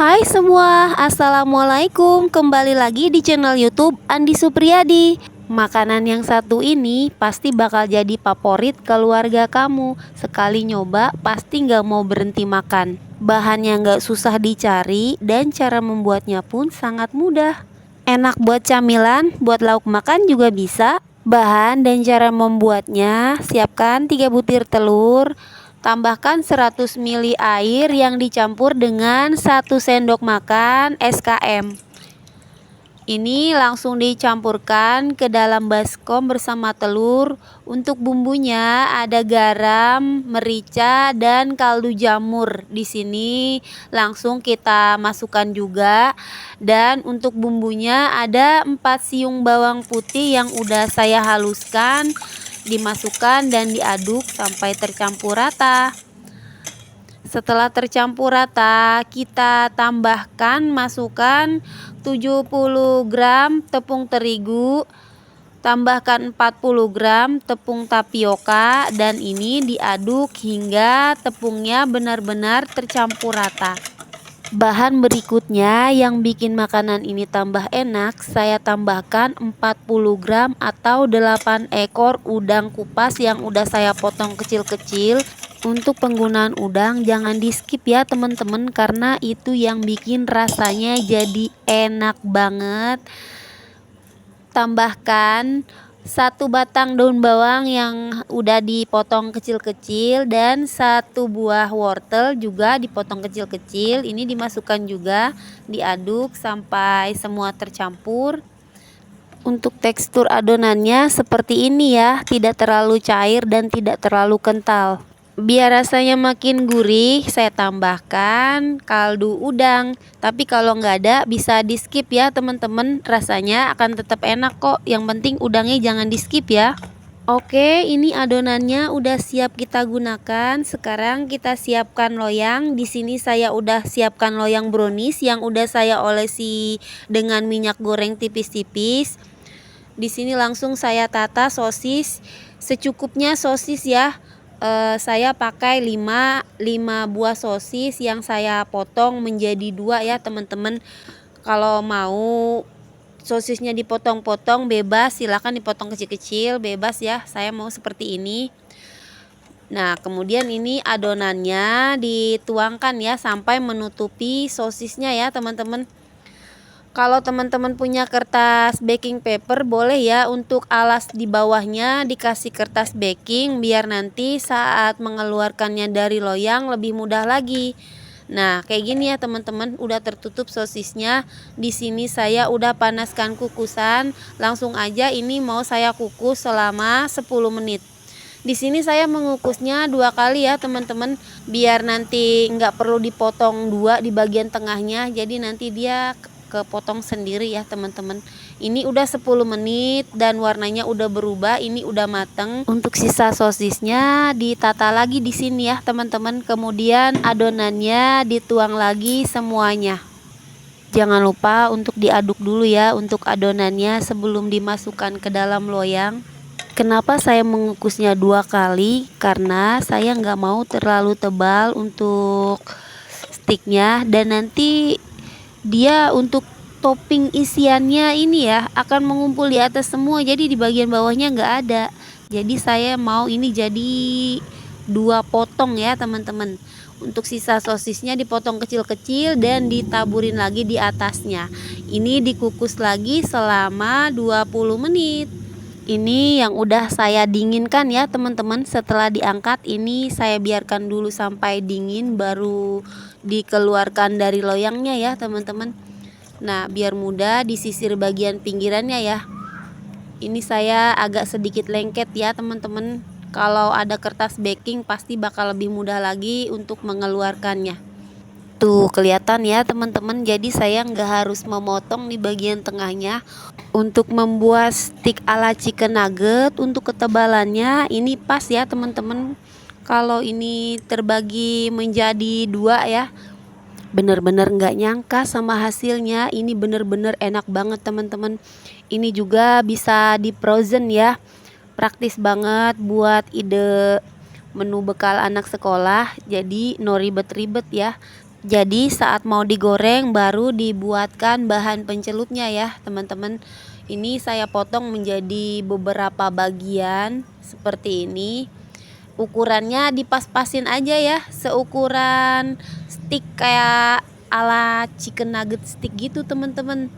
Hai semua, Assalamualaikum. Kembali lagi di channel YouTube Andi Supriyadi. Makanan yang satu ini pasti bakal jadi favorit keluarga kamu. Sekali nyoba pasti gak mau berhenti makan. Bahannya gak susah dicari dan cara membuatnya pun sangat mudah. Enak buat camilan, buat lauk makan juga bisa. Bahan dan cara membuatnya: siapkan 3 butir telur. Tambahkan 100 ml air yang dicampur dengan 1 sendok makan SKM. Ini langsung dicampurkan ke dalam baskom bersama telur. Untuk bumbunya ada garam, merica, dan kaldu jamur. Di sini langsung kita masukkan juga. Dan untuk bumbunya ada 4 siung bawang putih yang udah saya haluskan. Dimasukkan dan diaduk sampai tercampur rata. Setelah tercampur rata, kita masukkan 70 gram tepung terigu, tambahkan 40 gram tepung tapioka, dan ini diaduk hingga tepungnya benar-benar tercampur rata. Bahan berikutnya yang bikin makanan ini tambah enak, saya tambahkan 40 gram atau 8 ekor udang kupas yang udah saya potong kecil-kecil. Untuk penggunaan udang jangan di skip ya teman-teman, karena itu yang bikin rasanya jadi enak banget. Tambahkan 1 batang daun bawang yang udah dipotong kecil-kecil dan 1 buah wortel juga dipotong kecil-kecil. Ini dimasukkan juga, diaduk sampai semua tercampur. Untuk tekstur adonannya seperti ini ya, tidak terlalu cair dan tidak terlalu kental. Biar rasanya makin gurih, saya tambahkan kaldu udang. Tapi kalau nggak ada bisa di skip ya teman-teman, rasanya akan tetap enak kok. Yang penting udangnya jangan di skip ya. Oke, ini adonannya udah siap kita gunakan. Sekarang kita siapkan loyang. Di sini saya udah siapkan loyang brownies yang udah saya olesi dengan minyak goreng tipis-tipis. Di sini langsung saya tata sosis secukupnya sosis ya. Saya pakai 5 buah sosis yang saya potong menjadi 2 ya teman-teman. Kalau mau sosisnya dipotong-potong bebas, silahkan dipotong kecil-kecil, bebas ya. Saya mau seperti ini. Nah, kemudian ini adonannya dituangkan ya sampai menutupi sosisnya ya teman-teman. Kalau teman-teman punya kertas baking paper, boleh ya untuk alas di bawahnya dikasih kertas baking biar nanti saat mengeluarkannya dari loyang lebih mudah lagi. Nah, kayak gini ya teman-teman, udah tertutup sosisnya. Di sini saya udah panaskan kukusan, langsung aja ini mau saya kukus selama 10 menit. Di sini saya mengukusnya 2 kali ya teman-teman, biar nanti nggak perlu dipotong 2 di bagian tengahnya, jadi nanti dia kepotong sendiri ya teman-teman. Ini udah 10 menit dan warnanya udah berubah, ini udah mateng. Untuk sisa sosisnya ditata lagi di sini ya teman-teman. Kemudian adonannya dituang lagi semuanya. Jangan lupa untuk diaduk dulu ya untuk adonannya sebelum dimasukkan ke dalam loyang. Kenapa saya mengukusnya 2 kali? Karena saya nggak mau terlalu tebal untuk sticknya, dan nanti dia untuk topping isiannya ini ya akan mengumpul di atas semua, jadi di bagian bawahnya nggak ada. Jadi saya mau ini jadi 2 potong ya teman-teman. Untuk sisa sosisnya dipotong kecil-kecil dan ditaburin lagi di atasnya. Ini dikukus lagi selama 20 menit. Ini yang udah saya dinginkan ya teman-teman. Setelah diangkat ini saya biarkan dulu sampai dingin baru dikeluarkan dari loyangnya ya teman-teman. Nah, biar mudah disisir bagian pinggirannya ya. Ini saya agak sedikit lengket ya teman-teman. Kalau ada kertas baking pasti bakal lebih mudah lagi untuk mengeluarkannya. Tuh kelihatan ya teman-teman, jadi saya nggak harus memotong di bagian tengahnya. Untuk membuat stick ala chicken nugget, untuk ketebalannya ini pas ya teman-teman. Kalau ini terbagi menjadi 2 ya, bener-bener nggak nyangka sama hasilnya. Ini bener-bener enak banget teman-teman. Ini juga bisa di frozen ya, praktis banget buat ide menu bekal anak sekolah. Jadi no ribet-ribet ya, Jadi saat mau digoreng baru dibuatkan bahan pencelupnya ya teman-teman. Ini saya potong menjadi beberapa bagian seperti ini. Ukurannya dipas-pasin aja ya, seukuran stick kayak ala chicken nugget stick gitu teman-teman.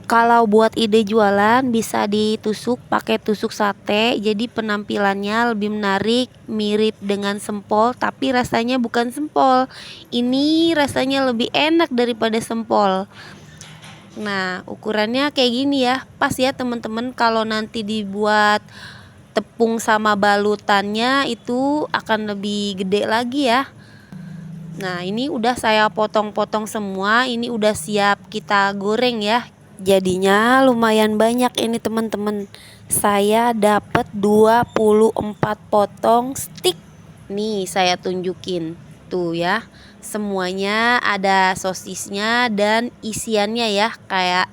Kalau buat ide jualan bisa ditusuk pakai tusuk sate, jadi penampilannya lebih menarik, mirip dengan sempol tapi rasanya bukan sempol. Ini rasanya lebih enak daripada sempol. Nah, ukurannya kayak gini ya. Pas ya teman-teman, kalau nanti dibuat tepung sama balutannya itu akan lebih gede lagi ya. Nah, ini udah saya potong-potong semua, ini udah siap kita goreng ya. Jadinya lumayan banyak ini teman-teman. Saya dapat 24 potong stick. Nih, saya tunjukin. Tuh ya. Semuanya ada sosisnya dan isiannya ya, kayak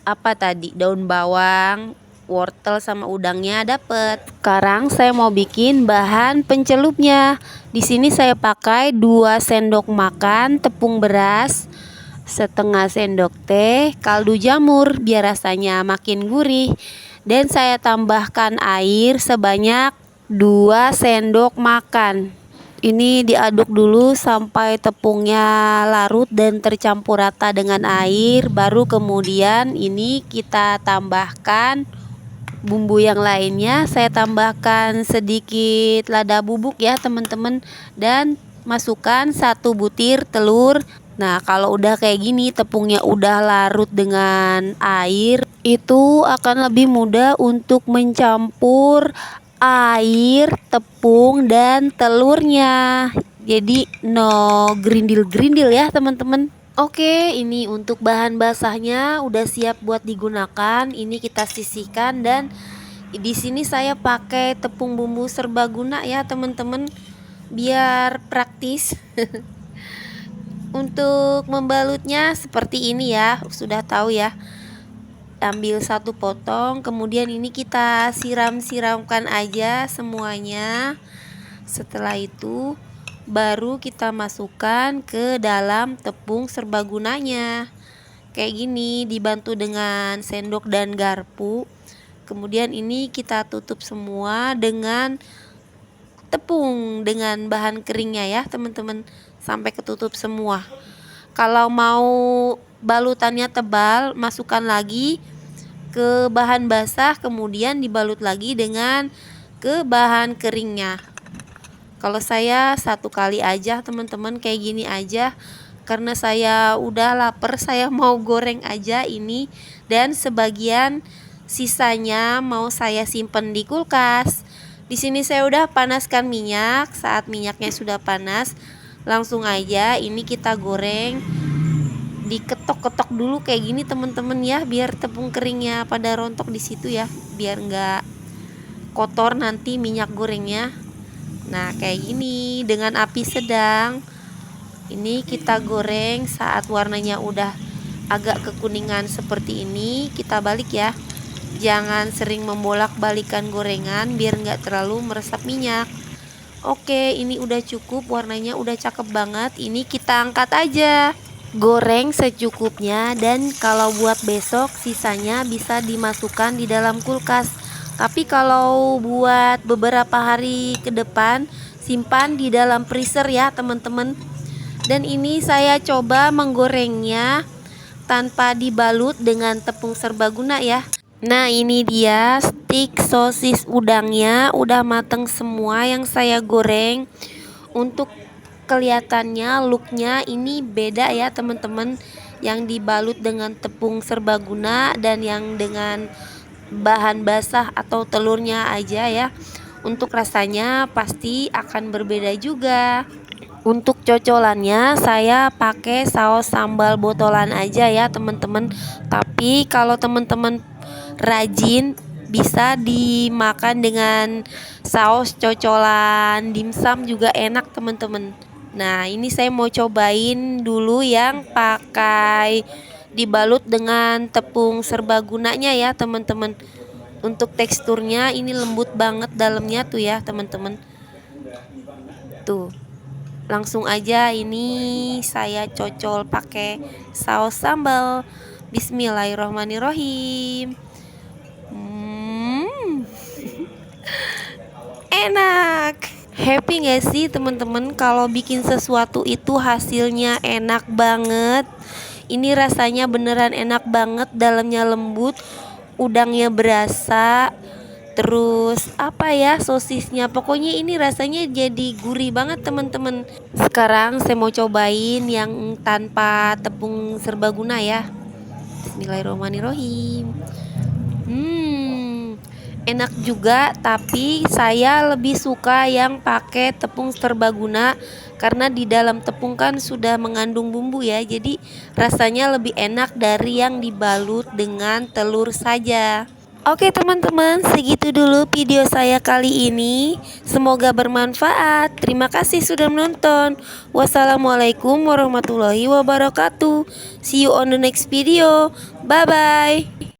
apa tadi? Daun bawang, wortel sama udangnya dapet. Sekarang saya mau bikin bahan pencelupnya. Di sini saya pakai 2 sendok makan tepung beras, setengah sendok teh kaldu jamur biar rasanya makin gurih, dan saya tambahkan air sebanyak 2 sendok makan. Ini diaduk dulu sampai tepungnya larut dan tercampur rata dengan air. Baru kemudian ini kita tambahkan bumbu yang lainnya. Saya tambahkan sedikit lada bubuk ya teman-teman, dan masukkan 1 butir telur. Nah, kalau udah kayak gini tepungnya udah larut dengan air, itu akan lebih mudah untuk mencampur air, tepung dan telurnya. Jadi no gerindil-gerindil ya teman-teman. Oke, ini untuk bahan basahnya udah siap buat digunakan. Ini kita sisihkan, dan di sini saya pakai tepung bumbu serbaguna ya teman-teman, biar praktis. Untuk membalutnya seperti ini ya, sudah tahu ya. Ambil 1 potong, kemudian ini kita siram-siramkan aja semuanya. Setelah itu baru kita masukkan ke dalam tepung serbagunanya. Kayak gini, dibantu dengan sendok dan garpu. Kemudian ini kita tutup semua dengan tepung dengan bahan keringnya ya teman-teman, sampai ketutup semua. Kalau mau balutannya tebal, masukkan lagi ke bahan basah, kemudian dibalut lagi dengan ke bahan keringnya. Kalau saya 1 kali aja teman-teman, kayak gini aja, karena saya udah lapar, saya mau goreng aja ini, dan sebagian sisanya mau saya simpen di kulkas. Di sini saya udah panaskan minyak. Saat minyaknya sudah panas, langsung aja ini kita goreng. Diketok-ketok dulu kayak gini teman-teman ya, biar tepung keringnya pada rontok di situ ya, biar nggak kotor nanti minyak gorengnya. Nah, kayak gini dengan api sedang. Ini kita goreng. Saat warnanya udah agak kekuningan seperti ini, kita balik ya. Jangan sering membolak-balikan gorengan biar nggak terlalu meresap minyak. Oke, ini udah cukup, warnanya udah cakep banget. Ini kita angkat aja. Goreng secukupnya, dan kalau buat besok sisanya bisa dimasukkan di dalam kulkas. Tapi kalau buat beberapa hari ke depan, simpan di dalam freezer ya teman-teman. Dan ini saya coba menggorengnya tanpa dibalut dengan tepung serbaguna ya. Nah, ini dia stik sosis udangnya udah mateng semua yang saya goreng. Untuk kelihatannya, looknya ini beda ya teman-teman, yang dibalut dengan tepung serbaguna dan yang dengan bahan basah atau telurnya aja ya. Untuk rasanya pasti akan berbeda juga. Untuk cocolannya saya pakai saus sambal botolan aja ya teman-teman. Tapi kalau teman-teman rajin, bisa dimakan dengan saus cocolan dimsum juga enak teman-teman. Nah, ini saya mau cobain dulu yang pakai dibalut dengan tepung serbagunanya ya teman-teman. Untuk teksturnya ini lembut banget dalamnya tuh ya teman-teman. Tuh. Langsung aja ini saya cocol pakai saus sambal. Bismillahirrohmanirrohim. Enak. Happy gak sih teman-teman kalau bikin sesuatu itu hasilnya enak banget? Ini rasanya beneran enak banget, dalamnya lembut, udangnya berasa, terus apa ya, sosisnya. Pokoknya ini rasanya jadi gurih banget teman-teman. Sekarang saya mau cobain yang tanpa tepung serbaguna ya. Bismillahirrahmanirrahim. Enak juga, tapi saya lebih suka yang pakai tepung serbaguna karena di dalam tepung kan sudah mengandung bumbu ya. Jadi rasanya lebih enak dari yang dibalut dengan telur saja. Oke teman-teman, segitu dulu video saya kali ini. Semoga bermanfaat. Terima kasih sudah menonton. Wassalamualaikum warahmatullahi wabarakatuh. See you on the next video. Bye bye.